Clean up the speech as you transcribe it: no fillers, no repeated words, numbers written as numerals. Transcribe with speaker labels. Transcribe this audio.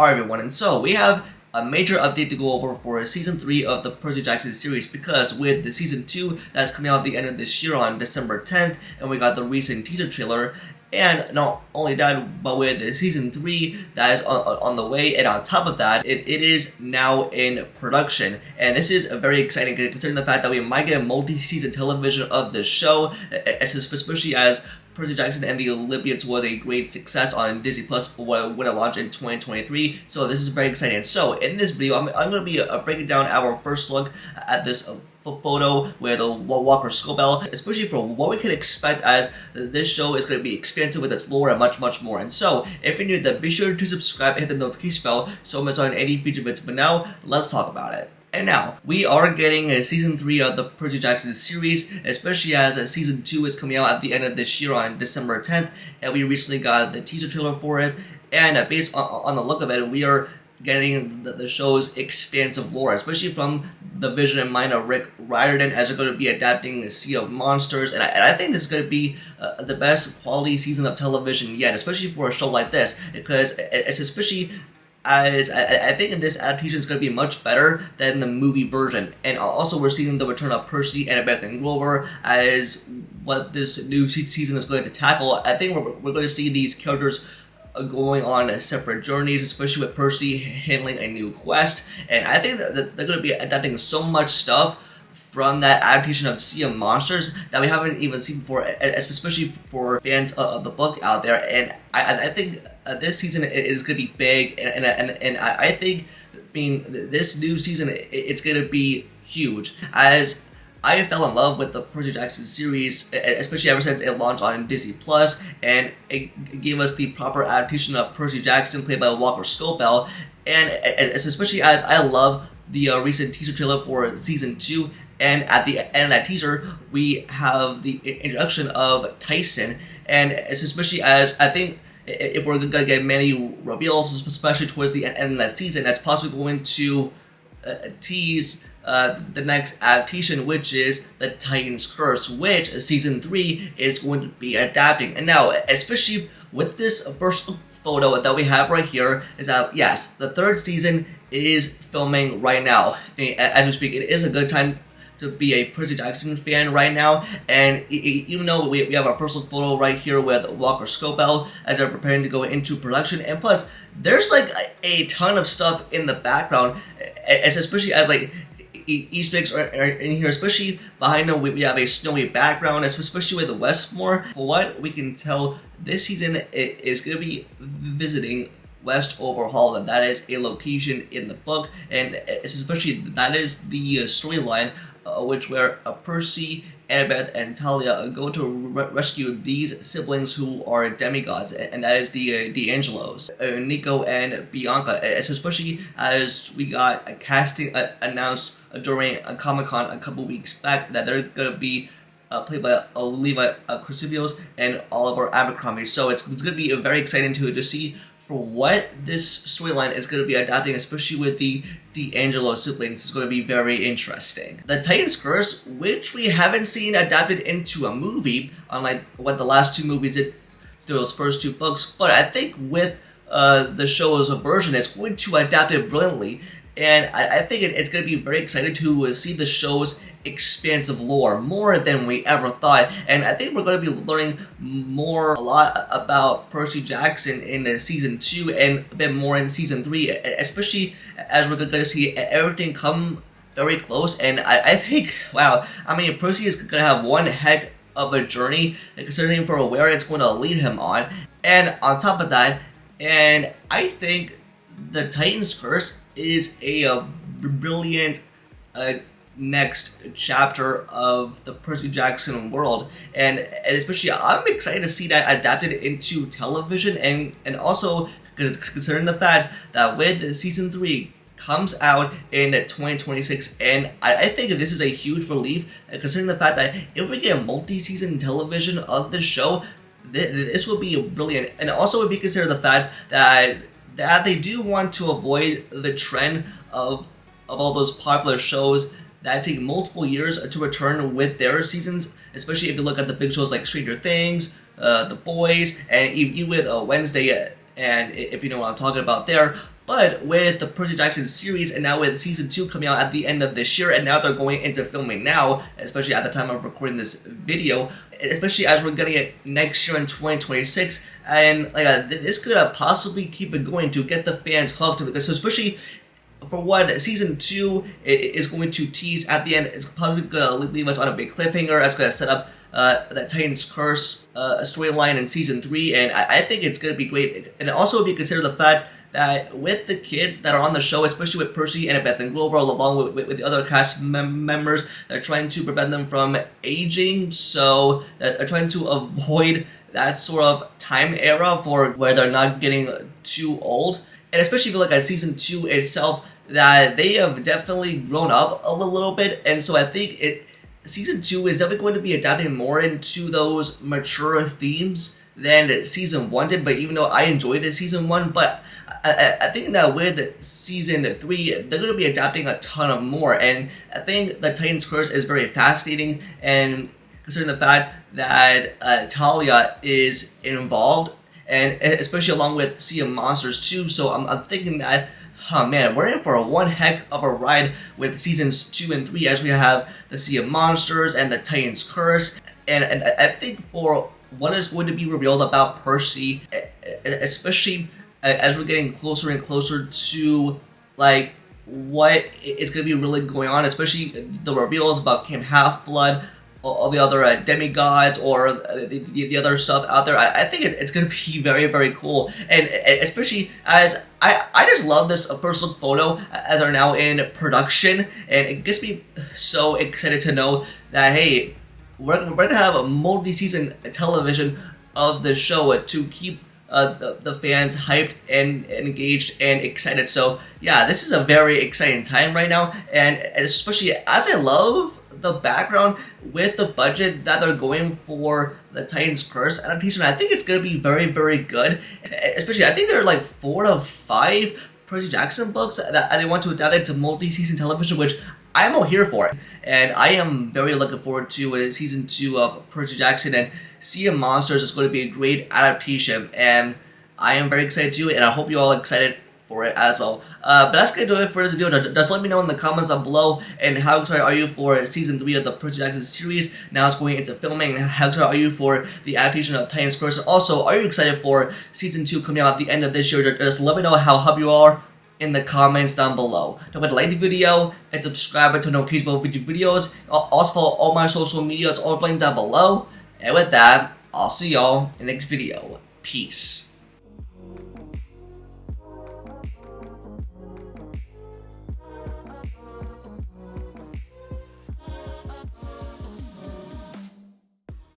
Speaker 1: Alright everyone, and so we have a major update to go over for Season 3 of the Percy Jackson series, because with the Season 2 that's coming out at the end of this year on December 10th, and we got the recent teaser trailer, and not only that, but with the Season 3 that is on the way, and on top of that, it is now in production. And this is very exciting, considering the fact that we might get multi-season television of the show, especially as Percy Jackson and the Olympians was a great success on Disney Plus when it launched in 2023. So this is very exciting. So in this video, I'm going to be breaking down our first look at this photo with Walker Scobell, especially for what we can expect, as this show is going to be expansive with its lore and much more. And so if you're new to that, be sure to subscribe and hit the notification bell so you don't miss out on any future videos. But now let's talk about it. And now, we are getting Season 3 of the Percy Jackson series, especially as Season 2 is coming out at the end of this year on December 10th, and we recently got the teaser trailer for it, and based on the look of it, we are getting the show's expansive lore, especially from the vision in mind of Rick Riordan, as they're going to be adapting Sea of Monsters, and I think this is going to be the best quality season of television yet, especially for a show like this, because it's especially as I think this adaptation is going to be much better than the movie version. And also we're seeing the return of Percy and Beth Grover as what this new season is going to tackle. I think we're going to see these characters going on separate journeys, especially with Percy handling a new quest. And I think that they're going to be adapting so much stuff from that adaptation of Sea of Monsters that we haven't even seen before, especially for fans of the book out there. And I think this season is going to be big, and I think this new season, it's going to be huge, as I fell in love with the Percy Jackson series, especially ever since it launched on Disney Plus, and it gave us the proper adaptation of Percy Jackson, played by Walker Scobell, and especially as I love the recent teaser trailer for Season 2, and at the end of that teaser, we have the introduction of Tyson, and especially as I think if we're going to get many reveals, especially towards the end of that season, that's possibly going to tease the next adaptation, which is the Titan's Curse, which Season 3 is going to be adapting. And now, especially with this first photo that we have right here, is that yes, the third season is filming right now. As we speak, it is a good time to be a Percy Jackson fan right now, and even though we have our personal photo right here with Walker Scobell as they're preparing to go into production, and plus there's like a ton of stuff in the background, especially as like Easter eggs are in here, especially behind them we have a snowy background, especially with Westmore. For what we can tell, this season it is going to be visiting Westover Hall, and that is a location in the book, and especially that is the storyline where Percy, Annabeth, and Talia go to rescue these siblings who are demigods, and that is the D'Angelos, Nico and Bianca, especially as we got a casting announced during a Comic-Con a couple weeks back that they're going to be played by Levi Crucibios and Oliver Abercrombie. So it's going to be very exciting to see for what this storyline is going to be adapting, especially with the D'Angelo siblings. Is going to be very interesting. The Titan's Curse, which we haven't seen adapted into a movie, unlike what the last two movies did through those first two books, but I think with the show's version, it's going to adapt it brilliantly. And I think it's going to be very exciting to see the show's expansive lore, more than we ever thought. And I think we're going to be learning a lot about Percy Jackson in Season 2 and a bit more in Season 3, especially as we're going to see everything come very close. And I think, wow, I mean, Percy is going to have one heck of a journey, considering for where it's going to lead him on. And on top of that, and I think the Titan's Curse is a brilliant next chapter of the Percy Jackson world, and especially I'm excited to see that adapted into television, and also considering the fact that with Season 3 comes out in 2026, and I think this is a huge relief, considering the fact that if we get multi-season television of this show, this will be brilliant. And also would be considered the fact that they do want to avoid the trend of all those popular shows that take multiple years to return with their seasons, especially if you look at the big shows like Stranger Things, The Boys, and even with Wednesday, and if you know what I'm talking about there. But with the Percy Jackson series, and now with season 2 coming out at the end of this year, and now they're going into filming now, especially at the time of recording this video, especially as we're getting it next year in 2026, and this could possibly keep it going to get the fans hooked with this, so especially for what season 2 is going to tease at the end. It's probably going to leave us on a big cliffhanger. It's going to set up that Titan's Curse storyline in season 3, and I think it's going to be great. And also, if you consider the fact that with the kids that are on the show, especially with Percy and Beth and Grover, along with the other cast members, they're trying to prevent them from aging, so they're trying to avoid that sort of time era for where they're not getting too old. And especially if you look at season 2 itself, that they have definitely grown up a little bit, and so I think season 2 is definitely going to be adapting more into those mature themes than season 1 did. But even though I enjoyed it season 1, but I think that with season 3, they're going to be adapting a ton of more, and I think the Titan's Curse is very fascinating, and considering the fact that Talia is involved, and especially along with Sea of Monsters too, so I'm thinking that, oh man, we're in for one heck of a ride with seasons 2 and 3, as we have the Sea of Monsters and the Titan's Curse, and I think for what is going to be revealed about Percy, especially as we're getting closer and closer to what is going to be really going on, especially the reveals about Camp Half-Blood, all the other demigods, or the other stuff out there. I think it's going to be very, very cool, and especially as I just love this first look photo as they're now in production, and it gets me so excited to know that, hey, we're going to have a multi-season television of the show to keep the fans hyped and engaged and excited. So yeah, this is a very exciting time right now, and especially as I love the background with the budget that they're going for the Titan's Curse adaptation. I think it's going to be very, very good. Especially, I think there are like 4 to 5 Percy Jackson books that they want to adapt into multi-season television, which I'm all here for. And I am very looking forward to season 2 of Percy Jackson, and Sea of Monsters is going to be a great adaptation, and I am very excited too, and I hope you're all excited for it as well. But that's going to do it for this video. Just let me know in the comments down below, and how excited are you for season 3 of the Percy Jackson series? Now it's going into filming. How excited are you for the adaptation of Titan's Curse? Also, are you excited for season 2 coming out at the end of this year? Just let me know how hyped you are in the comments down below. Don't forget to like the video and subscribe to know future videos. Also follow all my social media. It's all linked down below. And with that, I'll see y'all in the next video. Peace.